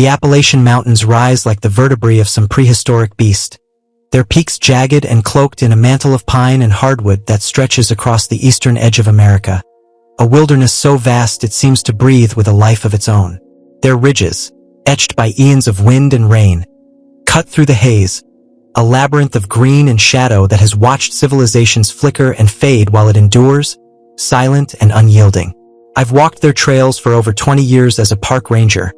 The Appalachian Mountains rise like the vertebrae of some prehistoric beast, their peaks jagged and cloaked in a mantle of pine and hardwood that stretches across the eastern edge of America. A wilderness so vast it seems to breathe with a life of its own. Their ridges, etched by eons of wind and rain, cut through the haze, a labyrinth of green and shadow that has watched civilizations flicker and fade while it endures, silent and unyielding. I've walked their trails for over 20 years as a park ranger,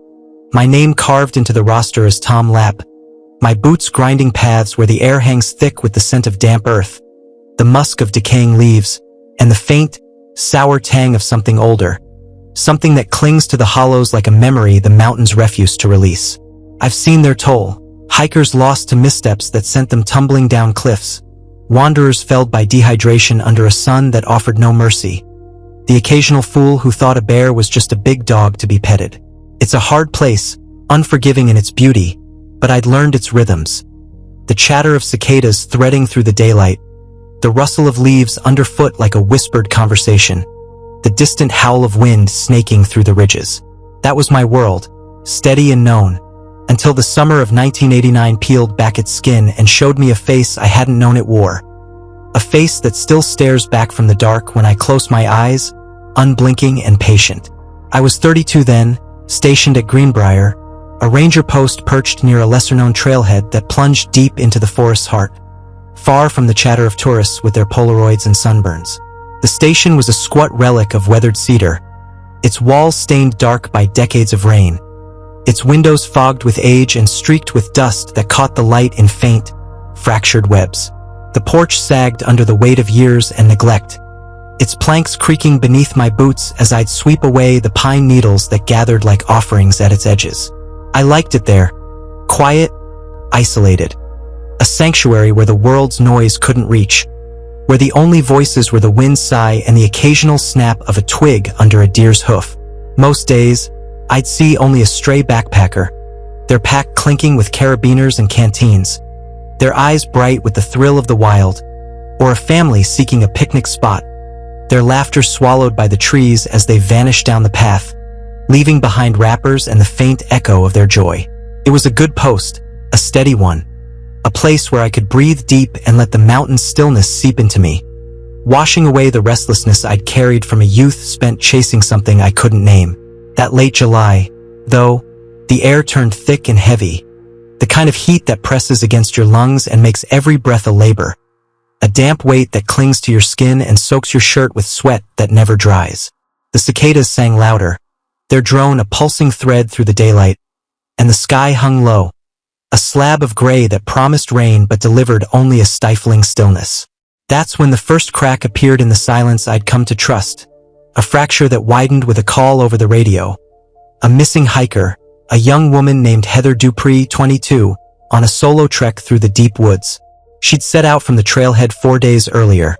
my name carved into the roster as Tom Lapp, my boots grinding paths where the air hangs thick with the scent of damp earth, the musk of decaying leaves, and the faint, sour tang of something older, something that clings to the hollows like a memory the mountains refuse to release. I've seen their toll, hikers lost to missteps that sent them tumbling down cliffs, wanderers felled by dehydration under a sun that offered no mercy, the occasional fool who thought a bear was just a big dog to be petted. It's a hard place, unforgiving in its beauty, but I'd learned its rhythms. The chatter of cicadas threading through the daylight, the rustle of leaves underfoot like a whispered conversation, the distant howl of wind snaking through the ridges. That was my world, steady and known, until the summer of 1989 peeled back its skin and showed me a face I hadn't known it wore. A face that still stares back from the dark when I close my eyes, unblinking and patient. I was 32 then, stationed at Greenbrier, a ranger post perched near a lesser-known trailhead that plunged deep into the forest's heart, far from the chatter of tourists with their Polaroids and sunburns. The station was a squat relic of weathered cedar, its walls stained dark by decades of rain, its windows fogged with age and streaked with dust that caught the light in faint, fractured webs. The porch sagged under the weight of years and neglect, its planks creaking beneath my boots as I'd sweep away the pine needles that gathered like offerings at its edges. I liked it there, quiet, isolated, a sanctuary where the world's noise couldn't reach, where the only voices were the wind's sigh and the occasional snap of a twig under a deer's hoof. Most days, I'd see only a stray backpacker, their pack clinking with carabiners and canteens, their eyes bright with the thrill of the wild, or a family seeking a picnic spot, their laughter swallowed by the trees as they vanished down the path, leaving behind wrappers and the faint echo of their joy. It was a good post, a steady one, a place where I could breathe deep and let the mountain's stillness seep into me, washing away the restlessness I'd carried from a youth spent chasing something I couldn't name. That late July, though, the air turned thick and heavy, the kind of heat that presses against your lungs and makes every breath a labor, a damp weight that clings to your skin and soaks your shirt with sweat that never dries. The cicadas sang louder, their drone a pulsing thread through the daylight, and the sky hung low, a slab of gray that promised rain but delivered only a stifling stillness. That's when the first crack appeared in the silence I'd come to trust, a fracture that widened with a call over the radio. A missing hiker, a young woman named Heather Dupree, 22, on a solo trek through the deep woods. She'd set out from the trailhead 4 days earlier,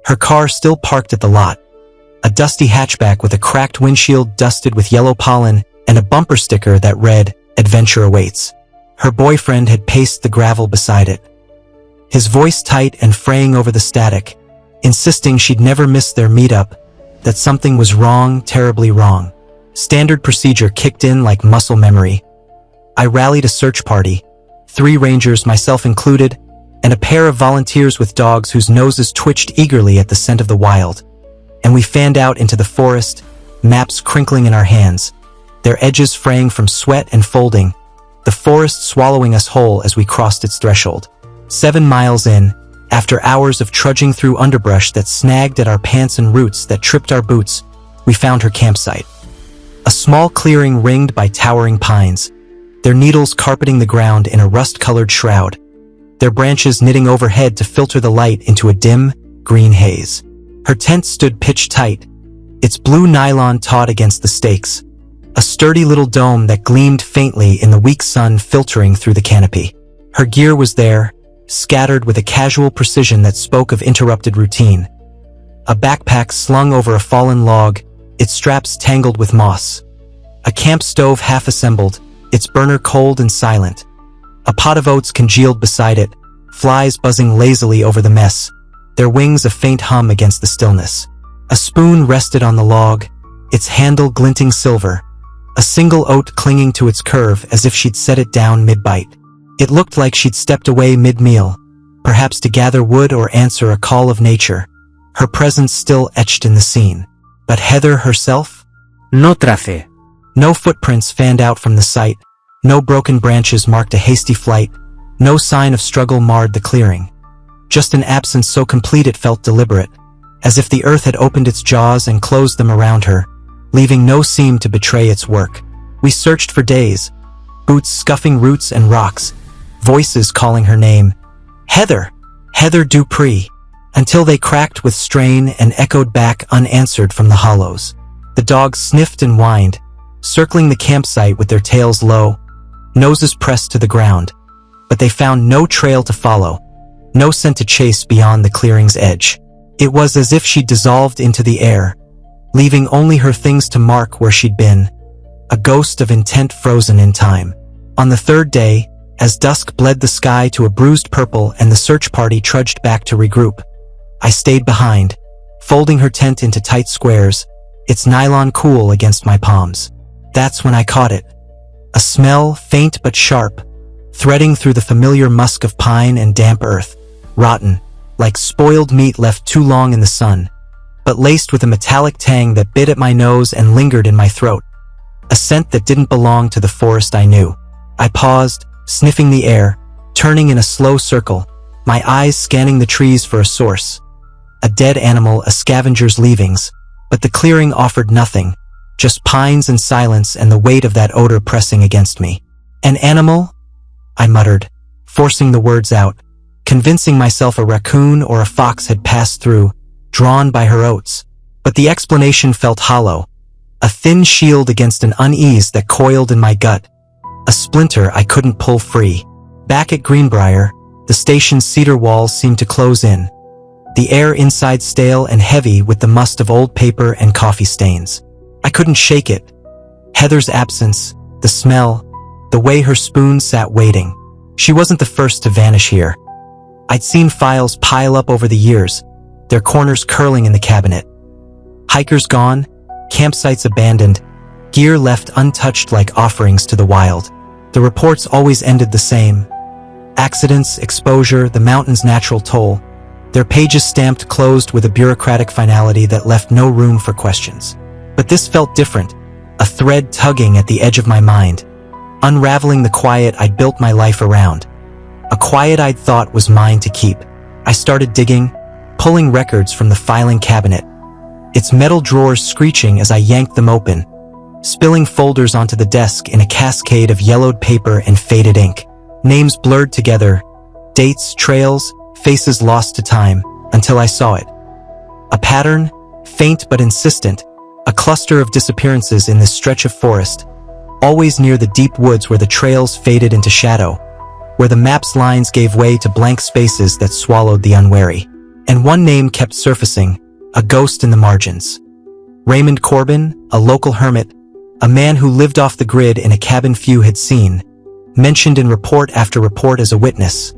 her car still parked at the lot, a dusty hatchback with a cracked windshield dusted with yellow pollen and a bumper sticker that read, "Adventure awaits." Her boyfriend had paced the gravel beside it, his voice tight and fraying over the static, insisting she'd never miss their meetup, that something was wrong, terribly wrong. Standard procedure kicked in like muscle memory. I rallied a search party, 3 rangers, myself included, and a pair of volunteers with dogs whose noses twitched eagerly at the scent of the wild. And we fanned out into the forest, maps crinkling in our hands, their edges fraying from sweat and folding, the forest swallowing us whole as we crossed its threshold. 7 miles in, after hours of trudging through underbrush that snagged at our pants and roots that tripped our boots, we found her campsite. A small clearing ringed by towering pines, their needles carpeting the ground in a rust-colored shroud, their branches knitting overhead to filter the light into a dim, green haze. Her tent stood pitch tight, its blue nylon taut against the stakes, a sturdy little dome that gleamed faintly in the weak sun filtering through the canopy. Her gear was there, scattered with a casual precision that spoke of interrupted routine. A backpack slung over a fallen log, its straps tangled with moss. A camp stove half assembled, its burner cold and silent. A pot of oats congealed beside it, flies buzzing lazily over the mess, their wings a faint hum against the stillness. A spoon rested on the log, its handle glinting silver, a single oat clinging to its curve as if she'd set it down mid-bite. It looked like she'd stepped away mid-meal, perhaps to gather wood or answer a call of nature, her presence still etched in the scene. But Heather herself? No trace. No footprints fanned out from the site, no broken branches marked a hasty flight, no sign of struggle marred the clearing. Just an absence so complete it felt deliberate, as if the earth had opened its jaws and closed them around her, leaving no seam to betray its work. We searched for days, boots scuffing roots and rocks, voices calling her name, Heather, Heather Dupree, until they cracked with strain and echoed back unanswered from the hollows. The dogs sniffed and whined, circling the campsite with their tails low, noses pressed to the ground, but they found no trail to follow, no scent to chase beyond the clearing's edge. It was as if she'd dissolved into the air, leaving only her things to mark where she'd been, a ghost of intent frozen in time. On the third day, as dusk bled the sky to a bruised purple and the search party trudged back to regroup, I stayed behind, folding her tent into tight squares, its nylon cool against my palms. That's when I caught it. A smell, faint but sharp, threading through the familiar musk of pine and damp earth, rotten, like spoiled meat left too long in the sun, but laced with a metallic tang that bit at my nose and lingered in my throat. A scent that didn't belong to the forest I knew. I paused, sniffing the air, turning in a slow circle, my eyes scanning the trees for a source. A dead animal, a scavenger's leavings, but the clearing offered nothing, just pines and silence and the weight of that odor pressing against me. An animal? I muttered, forcing the words out, convincing myself a raccoon or a fox had passed through, drawn by her oats. But the explanation felt hollow, a thin shield against an unease that coiled in my gut, a splinter I couldn't pull free. Back at Greenbrier, the station's cedar walls seemed to close in, the air inside stale and heavy with the must of old paper and coffee stains. I couldn't shake it. Heather's absence, the smell, the way her spoon sat waiting. She wasn't the first to vanish here. I'd seen files pile up over the years, their corners curling in the cabinet. Hikers gone, campsites abandoned, gear left untouched like offerings to the wild. The reports always ended the same. Accidents, exposure, the mountain's natural toll. Their pages stamped closed with a bureaucratic finality that left no room for questions. But this felt different, a thread tugging at the edge of my mind, unraveling the quiet I'd built my life around. A quiet I'd thought was mine to keep. I started digging, pulling records from the filing cabinet, its metal drawers screeching as I yanked them open, spilling folders onto the desk in a cascade of yellowed paper and faded ink. Names blurred together, dates, trails, faces lost to time, until I saw it. A pattern, faint but insistent, a cluster of disappearances in this stretch of forest, always near the deep woods where the trails faded into shadow, where the map's lines gave way to blank spaces that swallowed the unwary. And one name kept surfacing, a ghost in the margins. Raymond Corbin, a local hermit, a man who lived off the grid in a cabin few had seen, mentioned in report after report as a witness,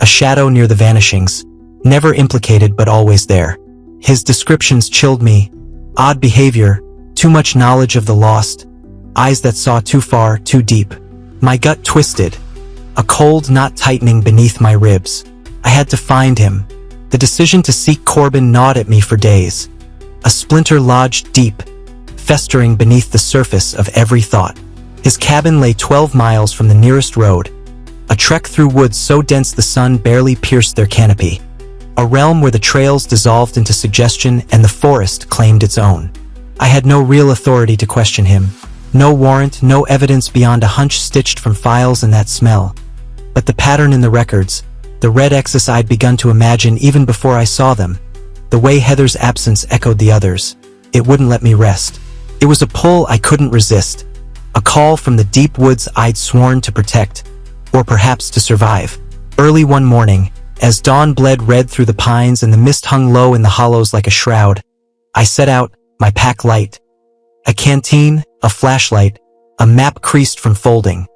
a shadow near the vanishings, never implicated but always there. His descriptions chilled me, odd behavior, too much knowledge of the lost, eyes that saw too far, too deep. My gut twisted, a cold knot tightening beneath my ribs. I had to find him. The decision to seek Corbin gnawed at me for days, a splinter lodged deep, festering beneath the surface of every thought. His cabin lay 12 miles from the nearest road, a trek through woods so dense the sun barely pierced their canopy, a realm where the trails dissolved into suggestion and the forest claimed its own. I had no real authority to question him, no warrant, no evidence beyond a hunch stitched from files and that smell. But the pattern in the records, the red X's I'd begun to imagine even before I saw them, the way Heather's absence echoed the others, it wouldn't let me rest. It was a pull I couldn't resist, a call from the deep woods I'd sworn to protect, or perhaps to survive. Early one morning, as dawn bled red through the pines and the mist hung low in the hollows like a shroud, I set out, my pack light. A canteen, a flashlight, a map creased from folding.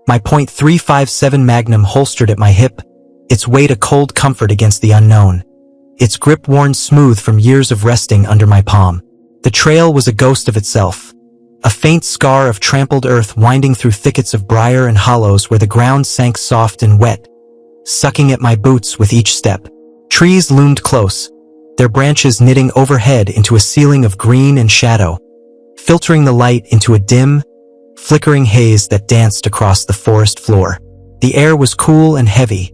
My .357 Magnum holstered at my hip, its weight a cold comfort against the unknown, its grip worn smooth from years of resting under my palm. The trail was a ghost of itself, a faint scar of trampled earth winding through thickets of briar and hollows where the ground sank soft and wet, sucking at my boots with each step. Trees loomed close, their branches knitting overhead into a ceiling of green and shadow, filtering the light into a dim, flickering haze that danced across the forest floor. The air was cool and heavy,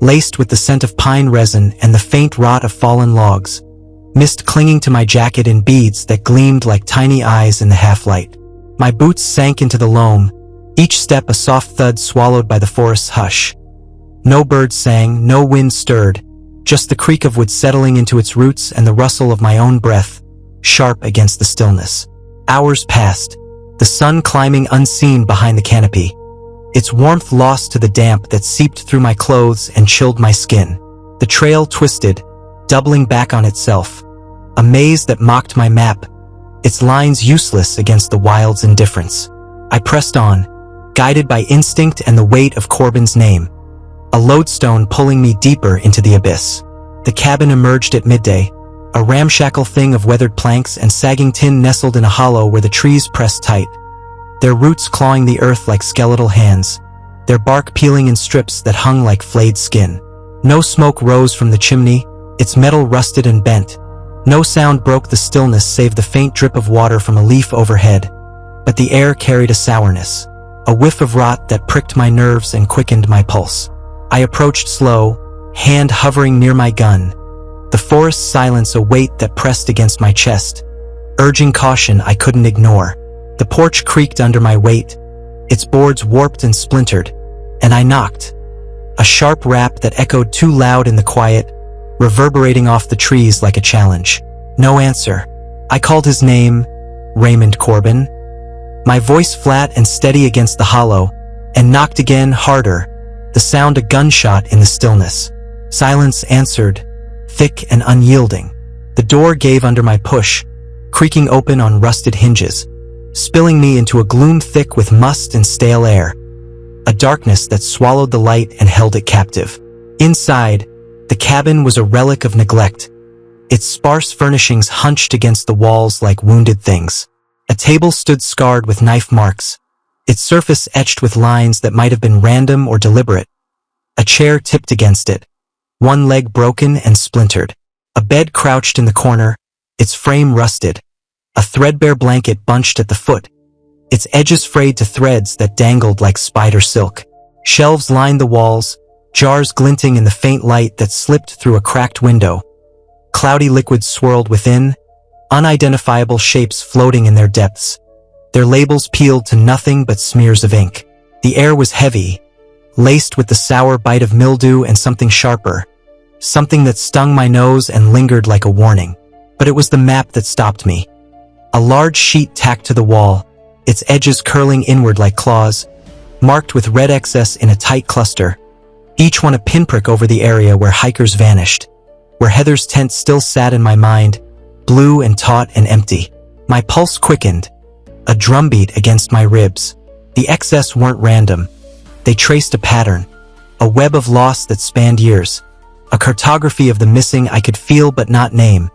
laced with the scent of pine resin and the faint rot of fallen logs, mist clinging to my jacket in beads that gleamed like tiny eyes in the half-light. My boots sank into the loam, each step a soft thud swallowed by the forest's hush. No bird sang, no wind stirred, just the creak of wood settling into its roots and the rustle of my own breath, sharp against the stillness. Hours passed, the sun climbing unseen behind the canopy, its warmth lost to the damp that seeped through my clothes and chilled my skin. The trail twisted, doubling back on itself, a maze that mocked my map, its lines useless against the wild's indifference. I pressed on, guided by instinct and the weight of Corbin's name, a lodestone pulling me deeper into the abyss. The cabin emerged at midday, a ramshackle thing of weathered planks and sagging tin nestled in a hollow where the trees pressed tight, their roots clawing the earth like skeletal hands, their bark peeling in strips that hung like flayed skin. No smoke rose from the chimney, its metal rusted and bent. No sound broke the stillness save the faint drip of water from a leaf overhead, but the air carried a sourness, a whiff of rot that pricked my nerves and quickened my pulse. I approached slow, hand hovering near my gun, the forest's silence a weight that pressed against my chest, urging caution I couldn't ignore. The porch creaked under my weight, its boards warped and splintered, and I knocked. A sharp rap that echoed too loud in the quiet, reverberating off the trees like a challenge. No answer. I called his name, Raymond Corbin. My voice flat and steady against the hollow, and knocked again harder, the sound a gunshot in the stillness. Silence answered, thick and unyielding. The door gave under my push, creaking open on rusted hinges, spilling me into a gloom thick with must and stale air, a darkness that swallowed the light and held it captive. Inside, the cabin was a relic of neglect, its sparse furnishings hunched against the walls like wounded things. A table stood scarred with knife marks, its surface etched with lines that might have been random or deliberate. A chair tipped against it, one leg broken and splintered. A bed crouched in the corner, its frame rusted, a threadbare blanket bunched at the foot, its edges frayed to threads that dangled like spider silk. Shelves lined the walls, jars glinting in the faint light that slipped through a cracked window. Cloudy liquids swirled within, unidentifiable shapes floating in their depths, their labels peeled to nothing but smears of ink. The air was heavy, laced with the sour bite of mildew and something sharper, something that stung my nose and lingered like a warning. But it was the map that stopped me. A large sheet tacked to the wall, its edges curling inward like claws, marked with red excess in a tight cluster, each one a pinprick over the area where hikers vanished, where Heather's tent still sat in my mind, blue and taut and empty. My pulse quickened, a drumbeat against my ribs. The excess weren't random. They traced a pattern, a web of loss that spanned years, a cartography of the missing I could feel but not name,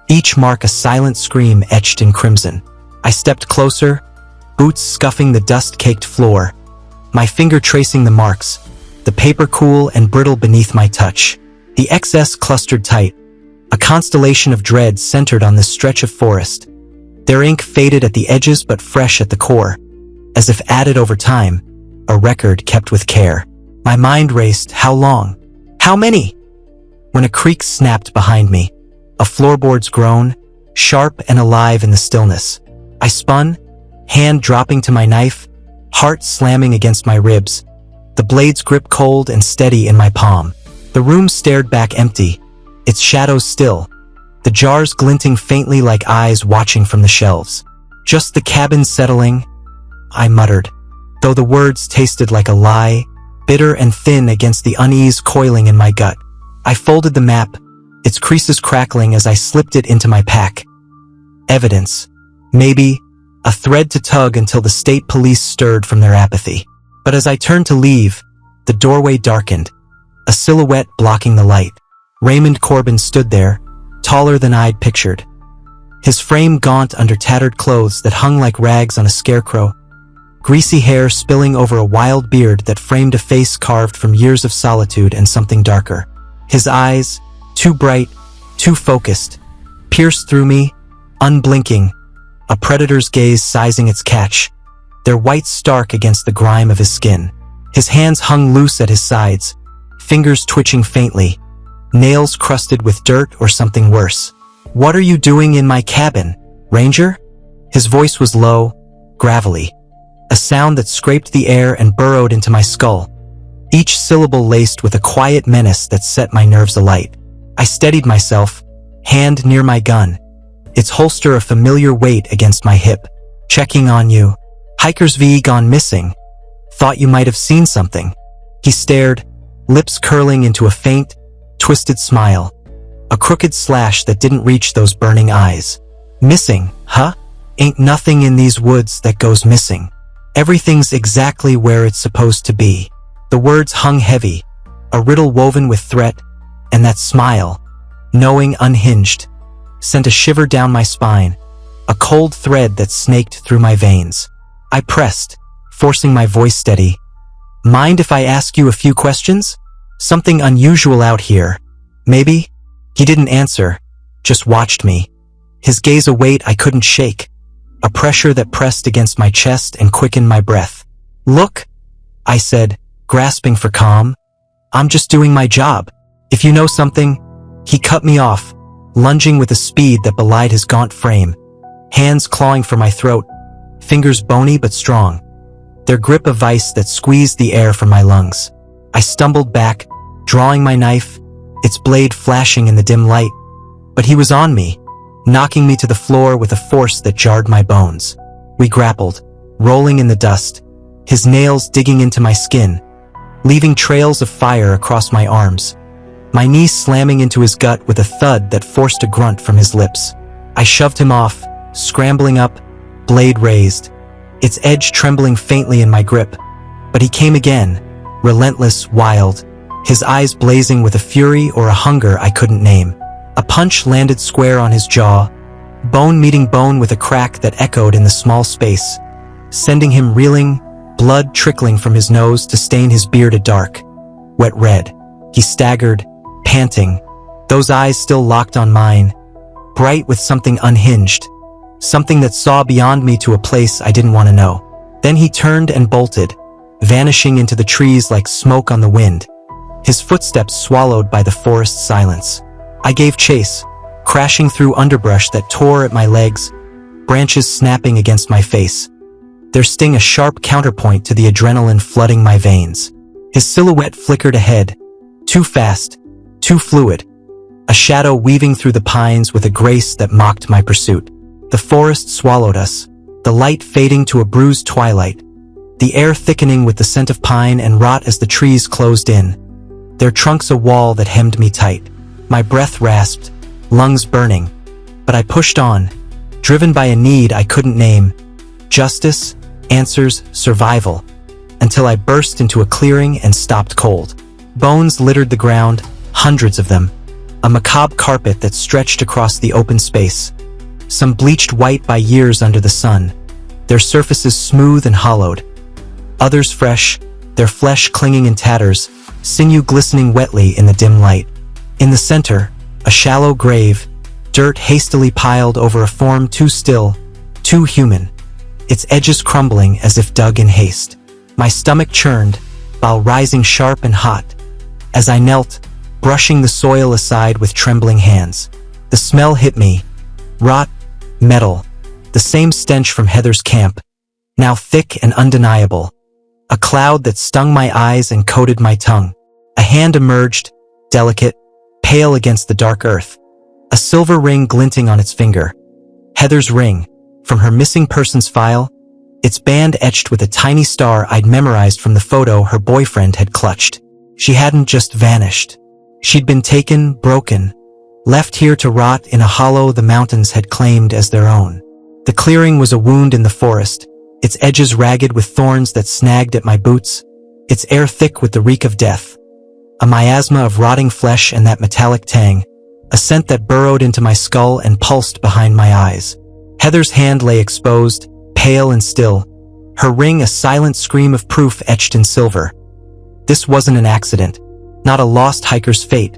each mark a silent scream etched in crimson. I stepped closer, boots scuffing the dust-caked floor, my finger tracing the marks, the paper cool and brittle beneath my touch. The excess clustered tight, a constellation of dread centered on this stretch of forest. Their ink faded at the edges but fresh at the core, as if added over time, a record kept with care. My mind raced, how long? How many? When a creak snapped behind me, a floorboard's groan, sharp and alive in the stillness. I spun, hand dropping to my knife, heart slamming against my ribs, the blade's grip cold and steady in my palm. The room stared back empty, its shadows still, the jars glinting faintly like eyes watching from the shelves. Just the cabin settling, I muttered, though the words tasted like a lie, bitter and thin against the unease coiling in my gut. I folded the map, its creases crackling as I slipped it into my pack. Evidence. Maybe, a thread to tug until the state police stirred from their apathy. But as I turned to leave, the doorway darkened, a silhouette blocking the light. Raymond Corbin stood there, taller than I'd pictured. his frame gaunt under tattered clothes that hung like rags on a scarecrow, greasy hair spilling over a wild beard that framed a face carved from years of solitude and something darker. His eyes, too bright, too focused, pierced through me, unblinking, a predator's gaze sizing its catch, their white stark against the grime of his skin. His hands hung loose at his sides, fingers twitching faintly, nails crusted with dirt or something worse. "What are you doing in my cabin, Ranger?" His voice was low, gravelly, a sound that scraped the air and burrowed into my skull, each syllable laced with a quiet menace that set my nerves alight. I steadied myself, hand near my gun, its holster a familiar weight against my hip. "Checking on you. Hiker's V gone missing. Thought you might have seen something." He stared, lips curling into a faint, twisted smile, a crooked slash that didn't reach those burning eyes. "Missing, huh? Ain't nothing in these woods that goes missing. Everything's exactly where it's supposed to be." The words hung heavy, a riddle woven with threat, and that smile, knowing unhinged, sent a shiver down my spine, a cold thread that snaked through my veins. I pressed, forcing my voice steady. "Mind if I ask you a few questions? Something unusual out here, maybe?" He didn't answer, just watched me, his gaze a weight I couldn't shake, a pressure that pressed against my chest and quickened my breath. "Look," I said, grasping for calm, "I'm just doing my job. If you know something—" He cut me off, lunging with a speed that belied his gaunt frame, hands clawing for my throat, fingers bony but strong, their grip a vice that squeezed the air from my lungs. I stumbled back, drawing my knife, its blade flashing in the dim light, but he was on me, knocking me to the floor with a force that jarred my bones. We grappled, rolling in the dust, his nails digging into my skin, leaving trails of fire across my arms, my knee slamming into his gut with a thud that forced a grunt from his lips. I shoved him off, scrambling up, blade raised, its edge trembling faintly in my grip. But he came again, relentless, wild, his eyes blazing with a fury or a hunger I couldn't name. A punch landed square on his jaw, bone meeting bone with a crack that echoed in the small space, sending him reeling, blood trickling from his nose to stain his beard a dark, wet red. He staggered, panting, those eyes still locked on mine, bright with something unhinged, something that saw beyond me to a place I didn't want to know. Then he turned and bolted, vanishing into the trees like smoke on the wind, his footsteps swallowed by the forest silence. I gave chase, crashing through underbrush that tore at my legs, branches snapping against my face, their sting a sharp counterpoint to the adrenaline flooding my veins. His silhouette flickered ahead, too fast, too fluid, a shadow weaving through the pines with a grace that mocked my pursuit. The forest swallowed us, the light fading to a bruised twilight, the air thickening with the scent of pine and rot as the trees closed in, their trunks a wall that hemmed me tight. My breath rasped, lungs burning, but I pushed on, driven by a need I couldn't name. Justice, answers, survival, until I burst into a clearing and stopped cold. Bones littered the ground, hundreds of them, a macabre carpet that stretched across the open space, some bleached white by years under the sun, their surfaces smooth and hollowed, others fresh, their flesh clinging in tatters, sinew glistening wetly in the dim light. In the center, a shallow grave, dirt hastily piled over a form too still, too human, its edges crumbling as if dug in haste. My stomach churned, bile rising sharp and hot, as I knelt, brushing the soil aside with trembling hands. The smell hit me, rot, metal, the same stench from Heather's camp, now thick and undeniable, a cloud that stung my eyes and coated my tongue. A hand emerged, delicate, pale against the dark earth, a silver ring glinting on its finger. Heather's ring, from her missing persons file, its band etched with a tiny star I'd memorized from the photo her boyfriend had clutched. She hadn't just vanished. She'd been taken, broken, left here to rot in a hollow the mountains had claimed as their own. The clearing was a wound in the forest, its edges ragged with thorns that snagged at my boots, its air thick with the reek of death. A miasma of rotting flesh and that metallic tang, a scent that burrowed into my skull and pulsed behind my eyes. Heather's hand lay exposed, pale and still, her ring a silent scream of proof etched in silver. This wasn't an accident, not a lost hiker's fate,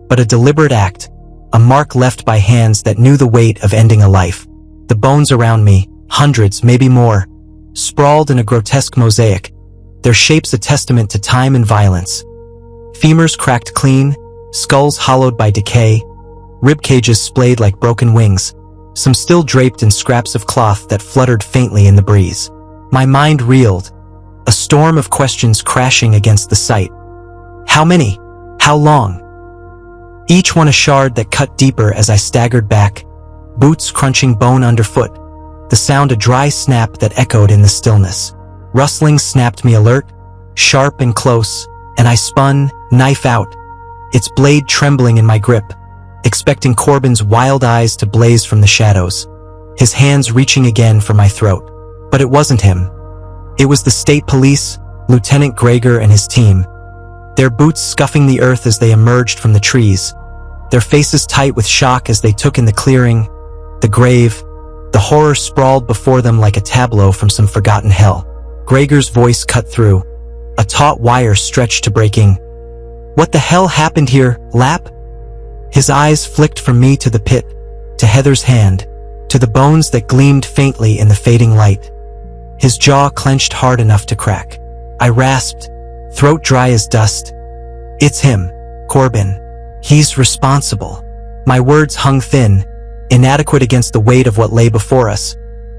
but a deliberate act, a mark left by hands that knew the weight of ending a life. The bones around me, hundreds, maybe more, sprawled in a grotesque mosaic, their shapes a testament to time and violence. Femurs cracked clean, skulls hollowed by decay, rib cages splayed like broken wings, some still draped in scraps of cloth that fluttered faintly in the breeze. My mind reeled, a storm of questions crashing against the sight. How many? How long? Each one a shard that cut deeper as I staggered back, boots crunching bone underfoot, the sound a dry snap that echoed in the stillness. Rustling snapped me alert, sharp and close, and I spun, knife out, its blade trembling in my grip, expecting Corbin's wild eyes to blaze from the shadows, his hands reaching again for my throat. But it wasn't him. It was the state police, Lieutenant Gregor and his team, their boots scuffing the earth as they emerged from the trees, their faces tight with shock as they took in the clearing, the grave, the horror sprawled before them like a tableau from some forgotten hell. Gregor's voice cut through, a taut wire stretched to breaking. What the hell happened here, Lap? His eyes flicked from me to the pit, to Heather's hand, to the bones that gleamed faintly in the fading light. His jaw clenched hard enough to crack. I rasped, throat dry as dust. It's him, Corbin. He's responsible. My words hung thin, inadequate against the weight of what lay before us,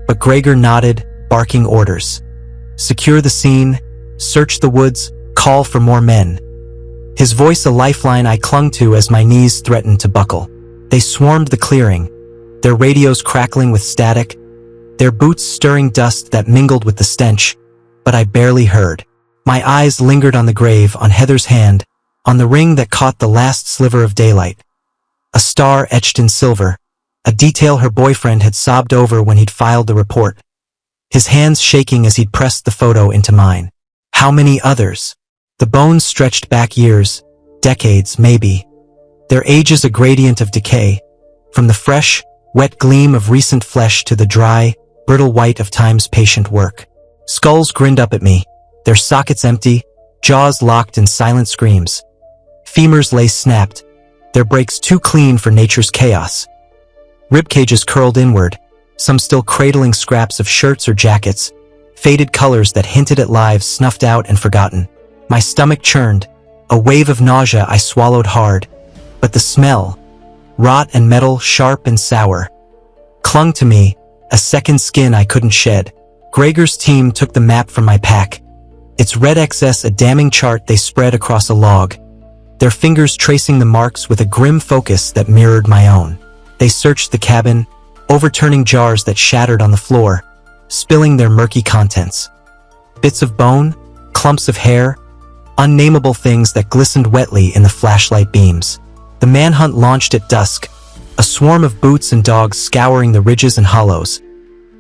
but Gregor nodded, barking orders. Secure the scene, search the woods, call for more men. His voice a lifeline I clung to as my knees threatened to buckle. They swarmed the clearing, their radios crackling with static, their boots stirring dust that mingled with the stench, but I barely heard. My eyes lingered on the grave, on Heather's hand, on the ring that caught the last sliver of daylight. A star etched in silver, a detail her boyfriend had sobbed over when he'd filed the report. His hands shaking as he'd pressed the photo into mine. How many others? The bones stretched back years, decades maybe, their ages a gradient of decay, from the fresh, wet gleam of recent flesh to the dry, brittle white of time's patient work. Skulls grinned up at me, their sockets empty, jaws locked in silent screams. Femurs lay snapped, their breaks too clean for nature's chaos. Rib cages curled inward, some still cradling scraps of shirts or jackets, faded colors that hinted at lives snuffed out and forgotten. My stomach churned, a wave of nausea I swallowed hard, but the smell, rot and metal sharp and sour, clung to me, a second skin I couldn't shed. Gregor's team took the map from my pack, its red excess a damning chart they spread across a log, their fingers tracing the marks with a grim focus that mirrored my own. They searched the cabin, overturning jars that shattered on the floor, spilling their murky contents. Bits of bone, clumps of hair, unnameable things that glistened wetly in the flashlight beams. The manhunt launched at dusk, a swarm of boots and dogs scouring the ridges and hollows,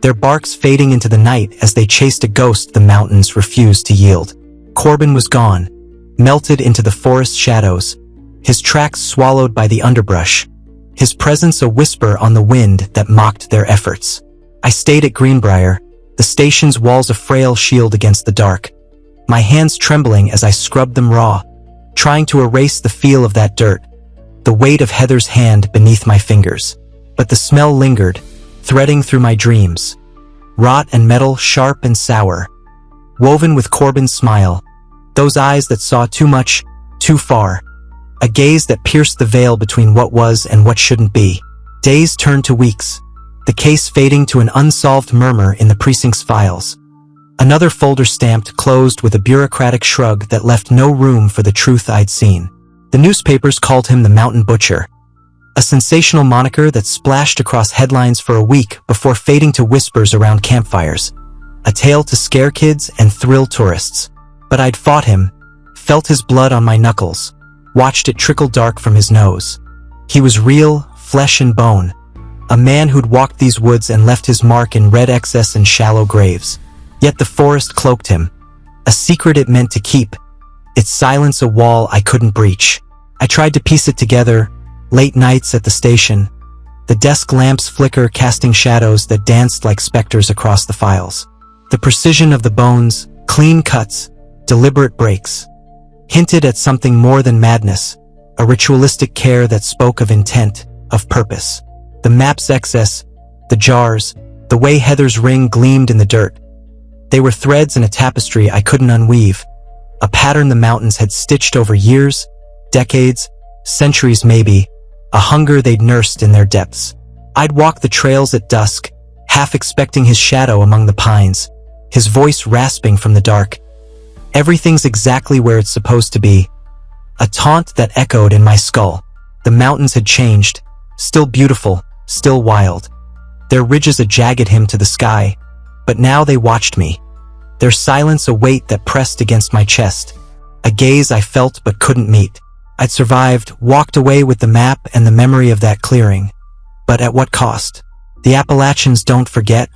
their barks fading into the night as they chased a ghost the mountains refused to yield. Corbin was gone, melted into the forest shadows, his tracks swallowed by the underbrush, his presence a whisper on the wind that mocked their efforts. I stayed at Greenbrier, the station's walls a frail shield against the dark, my hands trembling as I scrubbed them raw, trying to erase the feel of that dirt, the weight of Heather's hand beneath my fingers. But the smell lingered, threading through my dreams. Rot and metal sharp and sour, woven with Corbin's smile, those eyes that saw too much, too far, a gaze that pierced the veil between what was and what shouldn't be. Days turned to weeks, the case fading to an unsolved murmur in the precinct's files. Another folder stamped closed with a bureaucratic shrug that left no room for the truth I'd seen. The newspapers called him the Mountain Butcher, a sensational moniker that splashed across headlines for a week before fading to whispers around campfires, a tale to scare kids and thrill tourists. But I'd fought him, felt his blood on my knuckles, watched it trickle dark from his nose. He was real, flesh and bone, a man who'd walked these woods and left his mark in red excess and shallow graves. Yet the forest cloaked him, a secret it meant to keep, its silence a wall I couldn't breach. I tried to piece it together, Late nights at the station, the desk lamps flicker, casting shadows that danced like specters across the files. The precision of the bones, clean cuts, deliberate breaks, hinted at something more than madness, a ritualistic care that spoke of intent, of purpose. The map's excess, the jars, the way Heather's ring gleamed in the dirt. They were threads in a tapestry I couldn't unweave, a pattern the mountains had stitched over years, decades, centuries maybe, a hunger they'd nursed in their depths. I'd walk the trails at dusk, half expecting his shadow among the pines, his voice rasping from the dark. Everything's exactly where it's supposed to be. A taunt that echoed in my skull. The mountains had changed, still beautiful, still wild. Their ridges a jagged hymn to the sky, but now they watched me. Their silence a weight that pressed against my chest, a gaze I felt but couldn't meet. I'd survived, walked away with the map and the memory of that clearing. But at what cost? The Appalachians don't forget,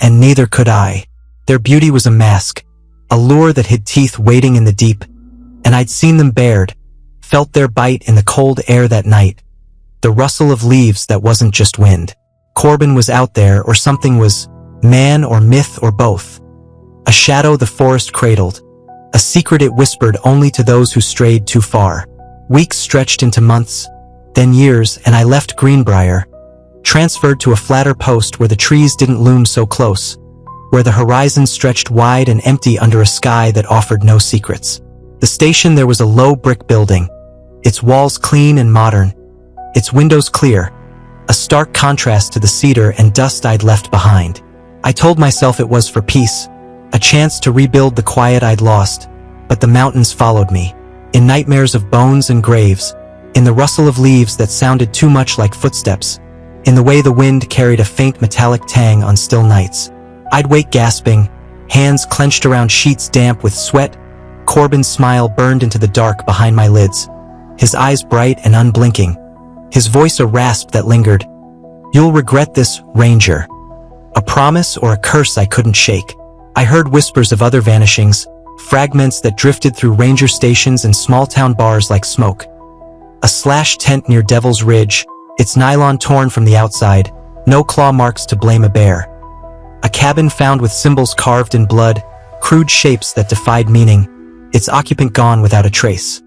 and neither could I. Their beauty was a mask, a lure that hid teeth waiting in the deep, and I'd seen them bared, felt their bite in the cold air that night. The rustle of leaves that wasn't just wind. Corbin was out there, or something was, man or myth or both. A shadow the forest cradled, a secret it whispered only to those who strayed too far. Weeks stretched into months, then years, and I left Greenbrier, transferred to a flatter post where the trees didn't loom so close, where the horizon stretched wide and empty under a sky that offered no secrets. The station there was a low brick building, its walls clean and modern, its windows clear, a stark contrast to the cedar and dust I'd left behind. I told myself it was for peace, a chance to rebuild the quiet I'd lost, but the mountains followed me. In nightmares of bones and graves, in the rustle of leaves that sounded too much like footsteps, in the way the wind carried a faint metallic tang on still nights. I'd wake gasping, hands clenched around sheets damp with sweat. Corbin's smile burned into the dark behind my lids, his eyes bright and unblinking, his voice a rasp that lingered. "You'll regret this, Ranger." A promise or a curse I couldn't shake. I heard whispers of other vanishings, fragments that drifted through ranger stations and small-town bars like smoke. A slashed tent near Devil's Ridge, its nylon torn from the outside, no claw marks to blame a bear. A cabin found with symbols carved in blood, crude shapes that defied meaning, its occupant gone without a trace.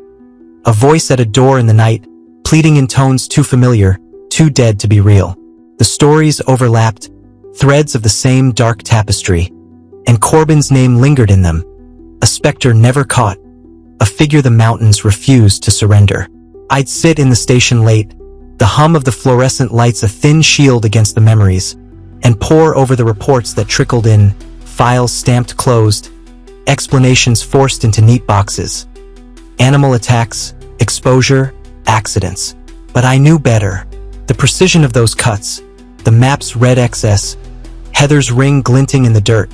A voice at a door in the night, pleading in tones too familiar, too dead to be real. The stories overlapped, threads of the same dark tapestry, and Corbin's name lingered in them. A specter never caught, a figure the mountains refused to surrender. I'd sit in the station late, the hum of the fluorescent lights a thin shield against the memories, and pore over the reports that trickled in, files stamped closed, explanations forced into neat boxes. Animal attacks, exposure, accidents. But I knew better. The precision of those cuts, the map's red excess, Heather's ring glinting in the dirt.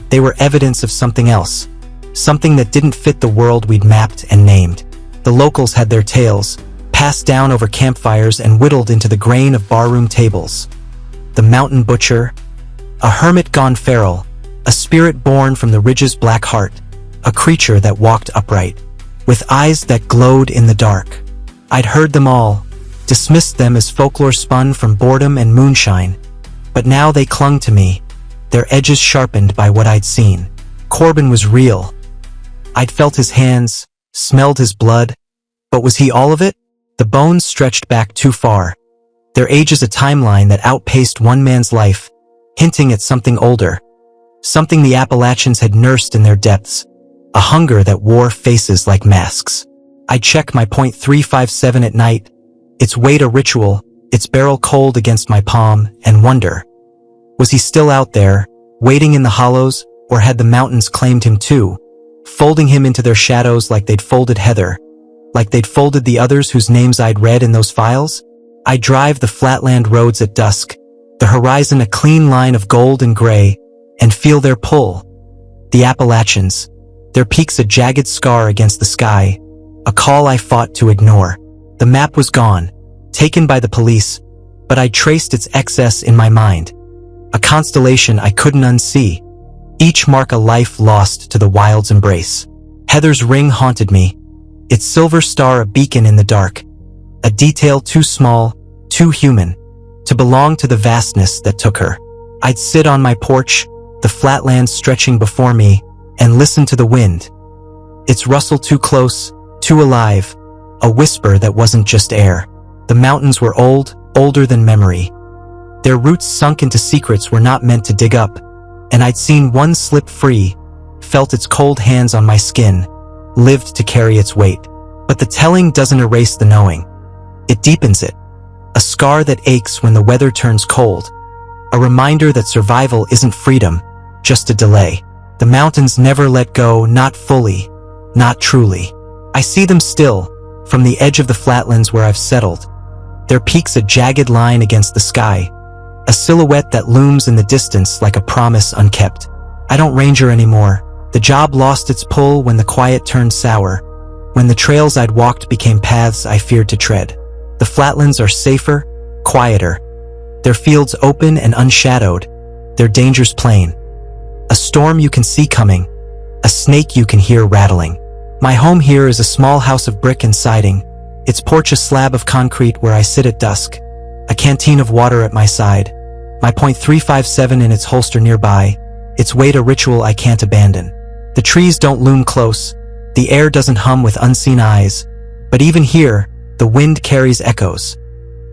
They were evidence of something else. Something that didn't fit the world we'd mapped and named. The locals had their tales, passed down over campfires and whittled into the grain of barroom tables. The mountain butcher, a hermit gone feral, a spirit born from the ridge's black heart, a creature that walked upright, with eyes that glowed in the dark. I'd heard them all, dismissed them as folklore spun from boredom and moonshine, but now they clung to me, their edges sharpened by what I'd seen. Corbin was real. I'd felt his hands, smelled his blood, but was he all of it? The bones stretched back too far. Their age is a timeline that outpaced one man's life, hinting at something older, something the Appalachians had nursed in their depths, a hunger that wore faces like masks. I check my .357 at night, its weight a ritual, its barrel cold against my palm, and wonder. Was he still out there, waiting in the hollows, or had the mountains claimed him too, folding him into their shadows like they'd folded Heather, like they'd folded the others whose names I'd read in those files? I drive the flatland roads at dusk, the horizon a clean line of gold and gray, and feel their pull. The Appalachians, their peaks a jagged scar against the sky, a call I fought to ignore. The map was gone, taken by the police, but I traced its excess in my mind. A constellation I couldn't unsee, each mark a life lost to the wild's embrace. Heather's ring haunted me, its silver star a beacon in the dark, a detail too small, too human, to belong to the vastness that took her. I'd sit on my porch, the flatlands stretching before me, and listen to the wind. Its rustle too close, too alive, a whisper that wasn't just air. The mountains were old, older than memory. Their roots sunk into secrets we're not meant to dig up, and I'd seen one slip free, felt its cold hands on my skin, lived to carry its weight. But the telling doesn't erase the knowing. It deepens it. A scar that aches when the weather turns cold. A reminder that survival isn't freedom, just a delay. The mountains never let go, not fully, not truly. I see them still, from the edge of the flatlands where I've settled. Their peaks a jagged line against the sky, a silhouette that looms in the distance like a promise unkept. I don't ranger anymore. The job lost its pull when the quiet turned sour, when the trails I'd walked became paths I feared to tread. The flatlands are safer, quieter. Their fields open and unshadowed, their dangers plain. A storm you can see coming, a snake you can hear rattling. My home here is a small house of brick and siding, its porch a slab of concrete where I sit at dusk, a canteen of water at my side, my .357 in its holster nearby, its weight a ritual I can't abandon. The trees don't loom close, the air doesn't hum with unseen eyes, but even here, the wind carries echoes.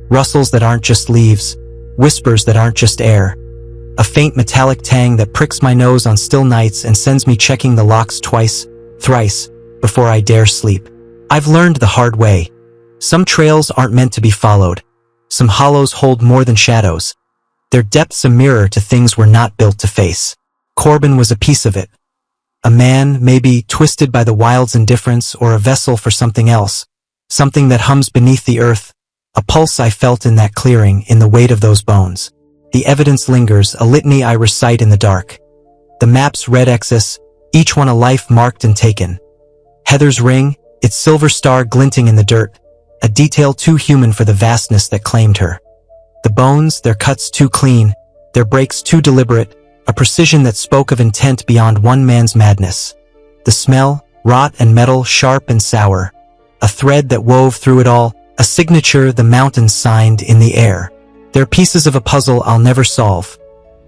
Rustles that aren't just leaves, whispers that aren't just air. A faint metallic tang that pricks my nose on still nights and sends me checking the locks twice, thrice, before I dare sleep. I've learned the hard way. Some trails aren't meant to be followed. Some hollows hold more than shadows. Their depths a mirror to things we're not built to face. Corbin was a piece of it. A man, maybe, twisted by the wild's indifference, or a vessel for something else. Something that hums beneath the earth. A pulse I felt in that clearing, in the weight of those bones. The evidence lingers, a litany I recite in the dark. The map's red X's, each one a life marked and taken. Heather's ring, its silver star glinting in the dirt, a detail too human for the vastness that claimed her. The bones, their cuts too clean, their breaks too deliberate, a precision that spoke of intent beyond one man's madness. The smell, rot and metal, sharp and sour. A thread that wove through it all, a signature the mountains signed in the air. They're pieces of a puzzle I'll never solve,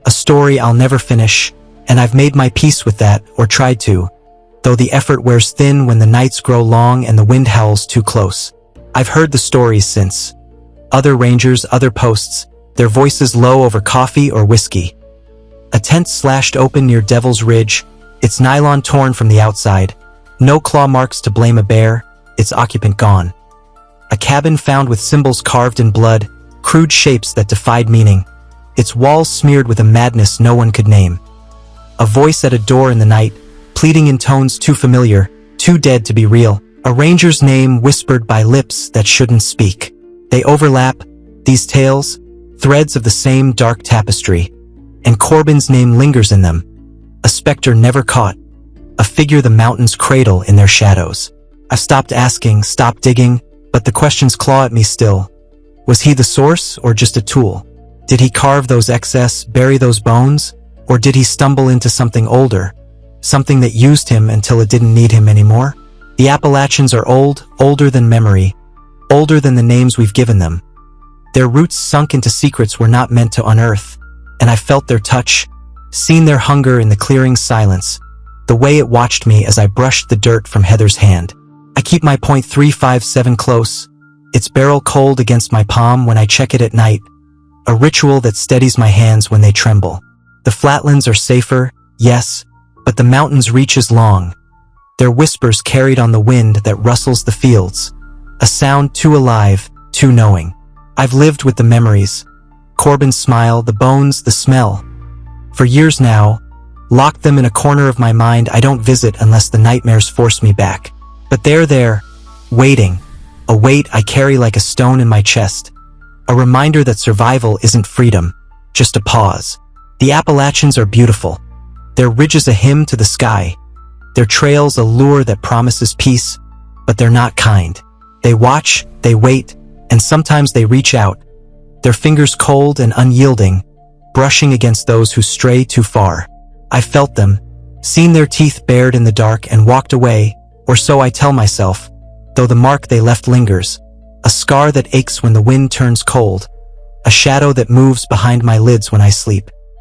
a story I'll never finish, and I've made my peace with that, or tried to, though the effort wears thin when the nights grow long and the wind howls too close. I've heard the stories since. Other rangers, other posts, their voices low over coffee or whiskey. A tent slashed open near Devil's Ridge, its nylon torn from the outside. No claw marks to blame a bear, its occupant gone. A cabin found with symbols carved in blood, crude shapes that defied meaning. Its walls smeared with a madness no one could name. A voice at a door in the night, pleading in tones too familiar, too dead to be real. A ranger's name whispered by lips that shouldn't speak. They overlap, these tales, threads of the same dark tapestry. And Corbin's name lingers in them. A specter never caught. A figure the mountains cradle in their shadows. I've stopped asking, stopped digging, but the questions claw at me still. Was he the source or just a tool? Did he carve those excess, bury those bones? Or did he stumble into something older? Something that used him until it didn't need him anymore? The Appalachians are old, older than memory, older than the names we've given them. Their roots sunk into secrets we're not meant to unearth, and I felt their touch, seen their hunger in the clearing silence, the way it watched me as I brushed the dirt from Heather's hand. I keep my .357 close, its barrel cold against my palm when I check it at night, a ritual that steadies my hands when they tremble. The flatlands are safer, yes, but the mountains' reach is long. Their whispers carried on the wind that rustles the fields, a sound too alive, too knowing. I've lived with the memories, Corbin's smile, the bones, the smell. For years now, locked them in a corner of my mind I don't visit unless the nightmares force me back. But they're there, waiting, a weight I carry like a stone in my chest, a reminder that survival isn't freedom, just a pause. The Appalachians are beautiful. Their ridges a hymn to the sky, their trails a lure that promises peace, but they're not kind. They watch, they wait, and sometimes they reach out, their fingers cold and unyielding, brushing against those who stray too far. I felt them, seen their teeth bared in the dark and walked away, or so I tell myself, though the mark they left lingers, a scar that aches when the wind turns cold, a shadow that moves behind my lids when I sleep.